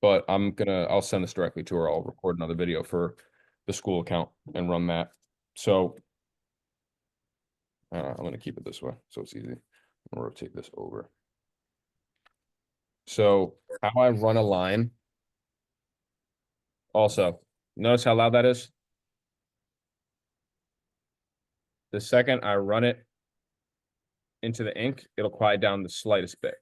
but I'll send this directly to her. I'll record another video for the school account and run that. So I'm going to keep it this way so it's easy. I'm going to rotate this over. So how I run a line. Also, notice how loud that is? The second I run it into the ink, it'll quiet down the slightest bit.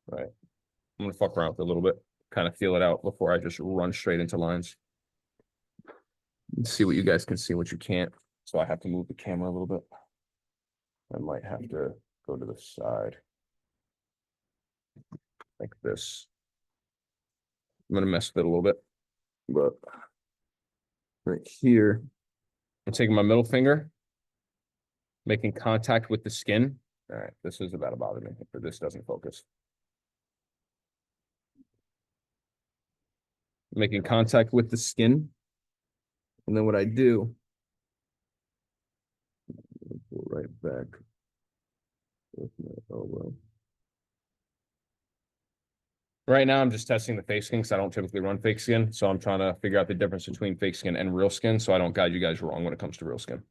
Right. I'm gonna fuck around with it a little bit, kind of feel it out before I just run straight into lines. Let's see what you guys can see, what you can't. So I have to move the camera a little bit. I might have to go to the side. Like this. I'm gonna mess with it a little bit. But right here, I'm taking my middle finger, making contact with the skin. All right, this is about to bother me if this doesn't focus. Making contact with the skin. And then what I do, go right back with my elbow. Right now, I'm just testing the fake skin because I don't typically run fake skin. So I'm trying to figure out the difference between fake skin and real skin so I don't guide you guys wrong when it comes to real skin.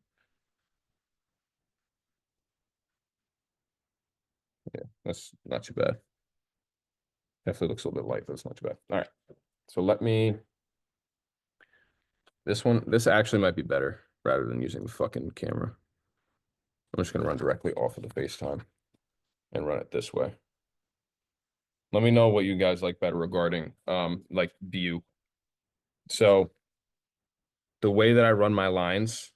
Yeah, that's not too bad. Definitely looks a little bit light, but it's not too bad. All right. So this actually might be better rather than using the fucking camera. I'm just going to run directly off of the FaceTime and run it this way. Let me know what you guys like better regarding like view. So the way that I run my lines,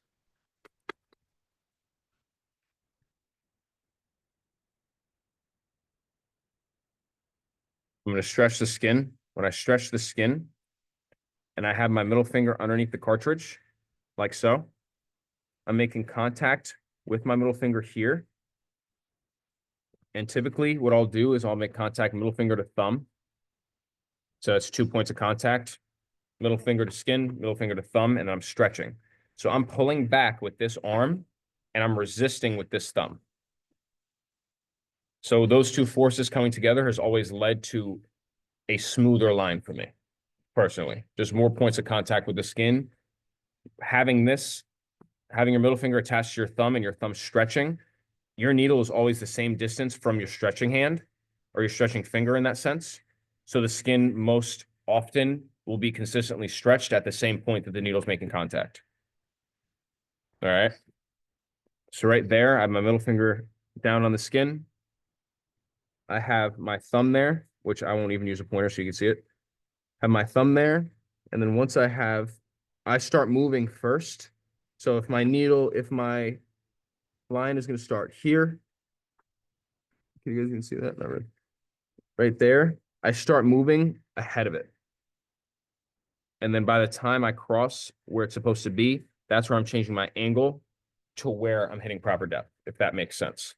I'm going to stretch the skin. When I stretch the skin and I have my middle finger underneath the cartridge, like so, I'm making contact with my middle finger here. And typically what I'll do is I'll make contact middle finger to thumb. So that's 2 points of contact, middle finger to skin, middle finger to thumb, and I'm stretching. So I'm pulling back with this arm and I'm resisting with this thumb. So those two forces coming together has always led to a smoother line for me, personally. There's more points of contact with the skin. Having your middle finger attached to your thumb and your thumb stretching, your needle is always the same distance from your stretching hand or your stretching finger in that sense. So the skin most often will be consistently stretched at the same point that the needle's making contact. All right. So right there, I have my middle finger down on the skin. I have my thumb there, which I won't even use a pointer so you can see it. Have my thumb there. And then once I start moving first. So if my line is going to start here. You guys can see that? Not really. Right there, I start moving ahead of it. And then by the time I cross where it's supposed to be, that's where I'm changing my angle to where I'm hitting proper depth, if that makes sense.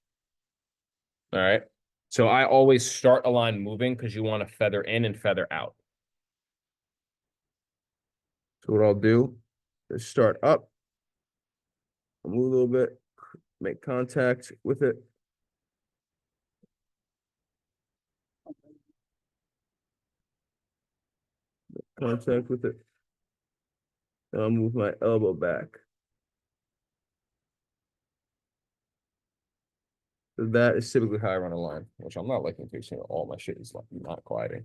All right. So I always start a line moving because you want to feather in and feather out. So what I'll do is start up, I'll move a little bit, make contact with it. Contact with it. And I'll move my elbow back. So that is typically how I run a line, which I'm not liking fixing it. All my shit is like not quieting.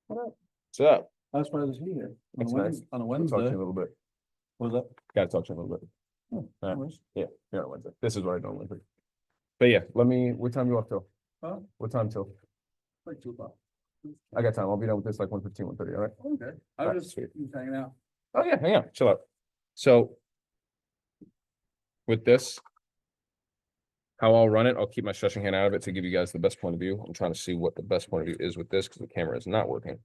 What's up? That's why I was here. That's nice. On a Talk Wednesday. to you a little bit. What was that? Gotta talk to you a little bit. Oh, All right. no worries. Yeah, on Wednesday. This is what I normally do. But yeah, what time you off till? Huh? What time till? Like 2 o'clock. I got time. I'll be done with this like 1:15, 1:30, all right? Okay. I Alright, was just sweet. hanging out. Oh yeah, hang on, chill out. So with this, how I'll run it, I'll keep my stretching hand out of it to give you guys the best point of view. I'm trying to see what the best point of view is with this because the camera is not working.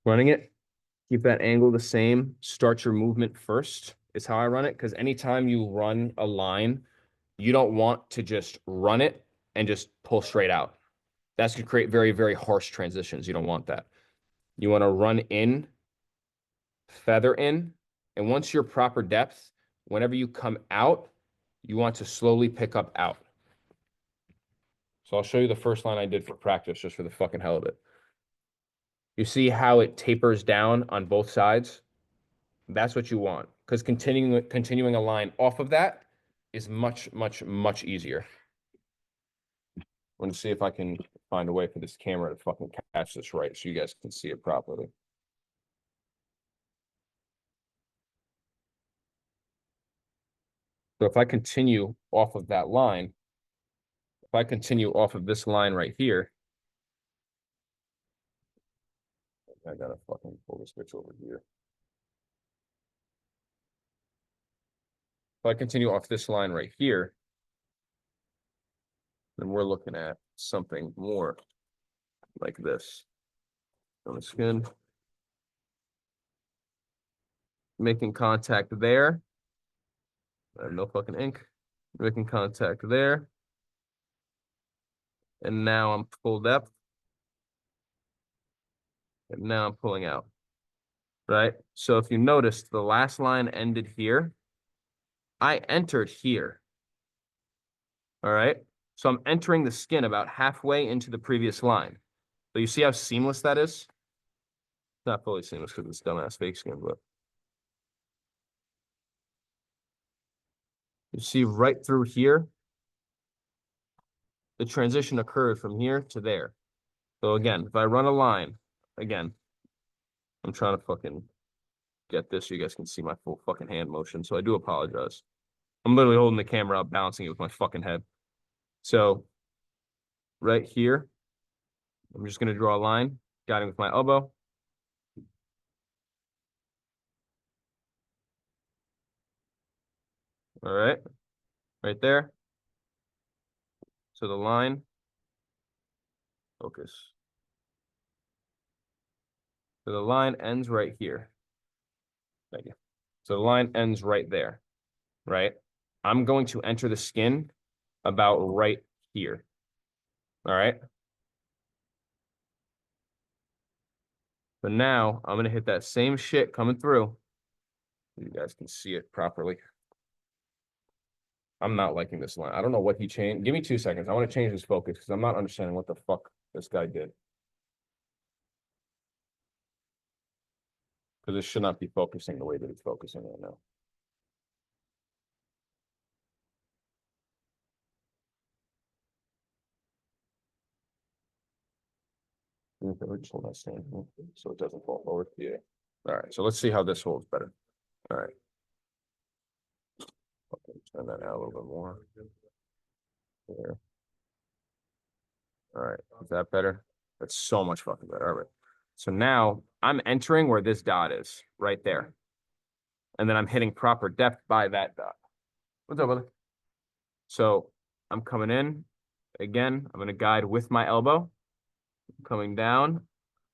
Running it, keep that angle the same. Start your movement first is how I run it, because anytime you run a line, you don't want to just run it and just pull straight out. That's going to create very, very harsh transitions. You don't want that. You want to run in, feather in, and once you're proper depth, whenever you come out, you want to slowly pick up out. So I'll show you the first line I did for practice, just for the fucking hell of it. You see how it tapers down on both sides? That's what you want, because continuing a line off of that is much, much, much easier. I'm gonna see if I can find a way for this camera to fucking catch this right, so you guys can see it properly. So if I continue off of that line, if I continue off of this line right here, I gotta fucking pull the switch over here. If I continue off this line right here, then we're looking at something more like this. On the skin. Making contact there. I have no fucking ink. Making contact there. And now I'm full depth. And now I'm pulling out. Right? So if you noticed, the last line ended here. I entered here. All right? So I'm entering the skin about halfway into the previous line. So you see how seamless that is? It's not fully seamless because it's dumbass fake skin, but you see right through here, the transition occurred from here to there. So again, if I run a line, again, I'm trying to fucking get this so you guys can see my full fucking hand motion. So I do apologize. I'm literally holding the camera up, balancing it with my fucking head. So right here, I'm just going to draw a line, guiding with my elbow. All right, right there. So the line, focus. So the line ends right here. Thank you. So the line ends right there, right? I'm going to enter the skin about right here. All right. So now I'm going to hit that same shit coming through. You guys can see it properly. I'm not liking this line. I don't know what he changed. Give me 2 seconds. I want to change his focus because I'm not understanding what the fuck this guy did. Because it should not be focusing the way that it's focusing right now. Just hold that stand so it doesn't fall forward. Yeah. All right. So let's see how this holds better. All right. Okay, turn that out a little bit more. There. All right. Is that better? That's so much fucking better. All right. So now I'm entering where this dot is, right there. And then I'm hitting proper depth by that dot. What's up, brother? So I'm coming in. Again, I'm going to guide with my elbow. Coming down.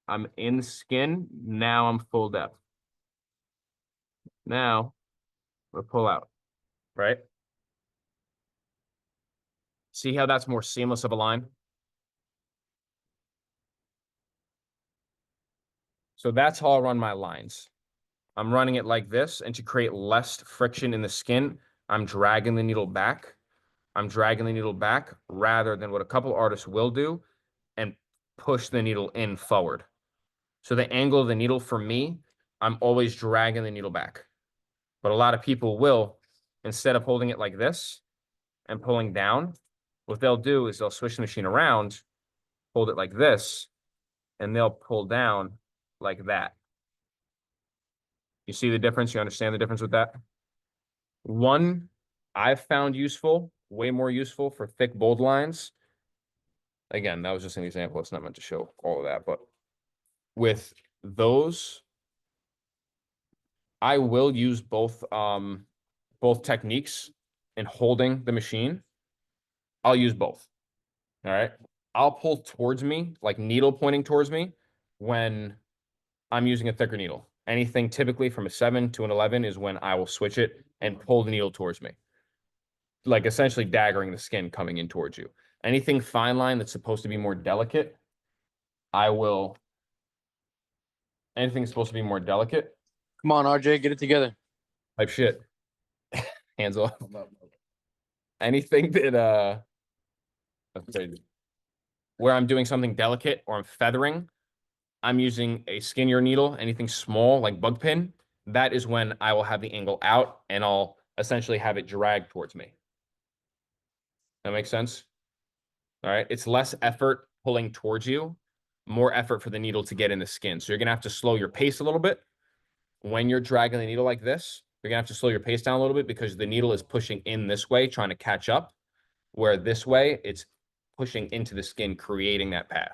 I'm in the skin. Now I'm full depth. Now we'll pull out, right? See how that's more seamless of a line? So that's how I'll run my lines. I'm running it like this, and to create less friction in the skin, I'm dragging the needle back. I'm dragging the needle back rather than what a couple artists will do and push the needle in forward. So the angle of the needle for me, I'm always dragging the needle back. But a lot of people will, instead of holding it like this and pulling down, what they'll do is they'll switch the machine around, hold it like this, and they'll pull down like that. You see the difference? You understand the difference with that? One I've found useful, way more useful for thick, bold lines. Again, that was just an example. It's not meant to show all of that, but with those, I will use both techniques in holding the machine. I'll use both. All right. I'll pull towards me, like needle pointing towards me, when I'm using a thicker needle. Anything typically from a 7 to an 11 is when I will switch it and pull the needle towards me. Like essentially daggering the skin coming in towards you. Anything fine line that's supposed to be more delicate, anything supposed to be more delicate. Come on, RJ, get it together. Type shit. Hands off. anything that, let's say, where I'm doing something delicate or I'm feathering, I'm using a skinnier needle, anything small like bug pin. That is when I will have the angle out and I'll essentially have it drag towards me. That makes sense? All right, it's less effort pulling towards you, more effort for the needle to get in the skin. So you're gonna have to slow your pace a little bit. When you're dragging the needle like this, you're gonna have to slow your pace down a little bit because the needle is pushing in this way, trying to catch up, where this way it's pushing into the skin, creating that path.